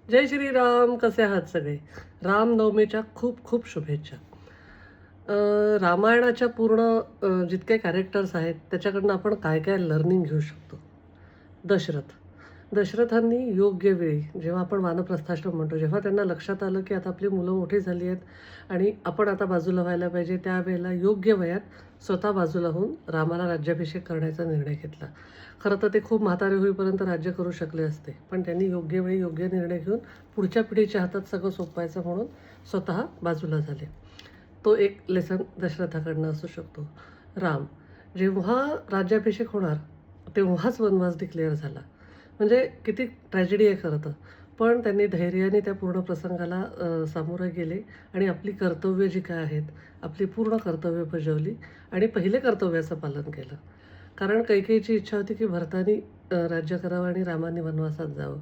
जय श्रीराम. कसे आहात सगळे? रामनवमीच्या खूप खूप शुभेच्छा. रामायणाच्या पूर्ण जितके कॅरेक्टर्स आहेत त्याच्याकडनं आपण काय काय लर्निंग घेऊ शकतो. दशरथ दशरथांनी योग्य वेळी, जेव्हा आपण वानप्रस्थाश्रम म्हणतो, जेव्हा त्यांना लक्षात आलं की आता आपली मुलं मोठी झाली आहेत आणि आपण आता बाजूला व्हायला पाहिजे, त्यावेळेला योग्य वयात स्वतः बाजूला होऊन रामाला राज्याभिषेक करण्याचा निर्णय घेतला. खरं तर ते खूप म्हातारे होईपर्यंत राज्य करू शकले असते, पण त्यांनी योग्य वेळी योग्य निर्णय घेऊन पुढच्या पिढीच्या हातात सगळं सोपवायचं म्हणून स्वतः बाजूला झाले. तो एक लेसन दशरथाकडनं असू शकतो. राम जेव्हा राज्याभिषेक होणार तेव्हाच वनवास डिक्लेअर झाला. म्हणजे किती ट्रॅजेडी आहे खरं तर. पण त्यांनी धैर्याने त्या पूर्ण प्रसंगाला सामोरे गेले आणि आपली कर्तव्य जी काय आहेत, आपली पूर्ण कर्तव्य बजावली आणि पहिले कर्तव्याचं पालन केलं. कारण कैकेयीची इच्छा होती की भरतानी राज्य करावं आणि रामाने वनवासात जावं.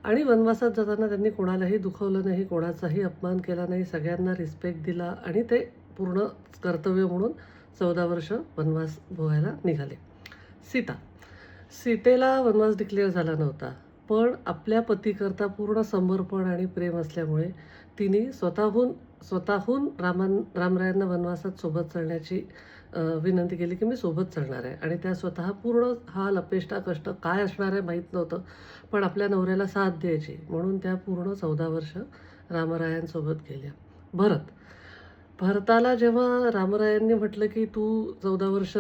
आणि वनवासात जाताना त्यांनी कोणालाही दुखवलं नाही, कोणाचाही अपमान केला नाही, सगळ्यांना रिस्पेक्ट दिला आणि ते पूर्ण कर्तव्य म्हणून 14 वर्ष वनवास भोगायला निघाले. सीता सीतेला वनवास डिक्लेअर झाला नव्हता, पण आपल्या पतीकरता पूर्ण समर्पण आणि प्रेम असल्यामुळे तिने स्वतःहून रामरायांना वनवासात सोबत चालण्याची विनंती केली की मी सोबत चालणार आहे. आणि त्या स्वतः पूर्ण हाल अपेष्टा कष्ट काय असणार आहे माहीत नव्हतं, पण आपल्या नवऱ्याला साथ द्यायची म्हणून त्या पूर्ण 14 वर्ष रामरायांसोबत गेल्या. भरताला जेव्हा रामरायांनी म्हटलं की तू 14 वर्ष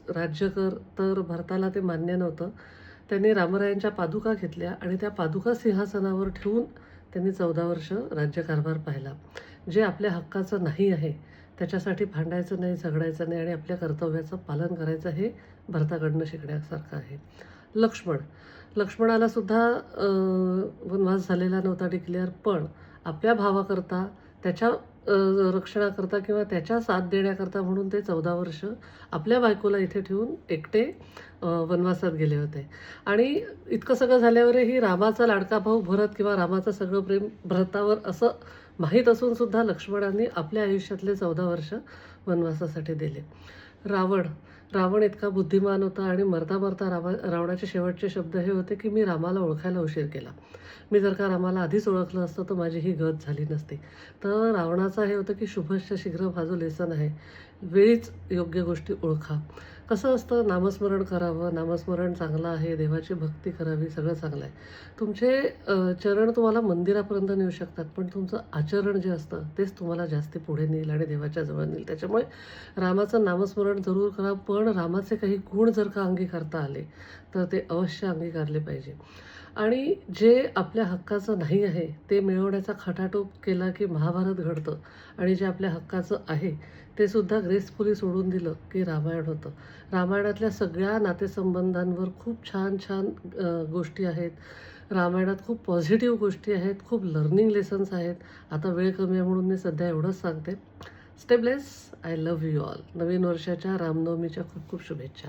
राज्य कर, तर भरताला ते मान्य नव्हतं. त्यांनी रामरायांच्या पादुका घेतल्या आणि त्या पादुका सिंहासनावर ठेवून त्यांनी 14 वर्ष राज्यकारभार पाहिला. जे आपल्या हक्काचं नाही आहे त्याच्यासाठी भांडायचं नाही, झगडायचं नाही आणि आपल्या कर्तव्याचं पालन करायचं, हे भरताकडनं शिकण्यासारखं आहे. लक्ष्मणाला सुद्धा वनवास झालेला नव्हता डिक्लेअर, पण आपल्या भावाकरता, त्याच्या रक्षणाकरता किंवा त्याच्या साथ देण्याकरता म्हणून ते 14 वर्ष आपल्या बायकोला इथे ठेवून एकटे वनवासात गेले होते. आणि इतकं सगळं झाल्यावरही रामाचा लाडका भाऊ भरत किंवा रामाचं सगळं प्रेम भरतावर असं माहीत असून सुद्धा लक्ष्मणांनी आपल्या आयुष्यातले 14 वर्ष वनवासासाठी दिले. रावण इतका बुद्धिमान होता आणि मरता मरता रावणाचे शेवटचे शब्द हे होते की मी रामाला ओळखायला उशीर केला. मी जर का रामाला आधीच ओळखलं असतं तर माझी ही गत झाली नसती. तर रावणाचं हे होतं की शुभस्य शीघ्र हा जो लेसन आहे, वेळीच योग्य गोष्टी ओळखा. कसं असतं, नामस्मरण करावं, नामस्मरण चांगलं आहे, देवाची भक्ती करावी, सगळं चांगलं आहे. तुमचे चरण तुम्हाला मंदिरापर्यंत नेऊ शकतात, पण तुमचं आचरण जे असतं तेच तुम्हाला जास्ती पुढे नेईल आणि देवाच्या जवळ नेईल. त्याच्यामुळे रामाचं नामस्मरण जरूर करा, पण रामाचे काही गुण जर का अंगीकारता आले तर ते अवश्य अंगीकारले पाहिजे. आणि जे आपल्या हक्काचं नाही आहे ते मिळवण्याचा खटाटोप केला की महाभारत घडतं, आणि जे आपल्या हक्काचं आहे ते सुद्धा ग्रेसफुली सोडून दिलं की रामायण होतं. रामायणातल्या सगळ्या नातेसंबंधांवर खूप छान छान गोष्टी आहेत. रामायणात खूप पॉझिटिव्ह गोष्टी आहेत, खूप लर्निंग लेसन्स आहेत. आता वेळ कमी आहे म्हणून मी सध्या एवढंच सांगते. Stay bless. I love you all. नवीन वर्षाच्या रामनवमीच्या खूप खूप शुभेच्छा.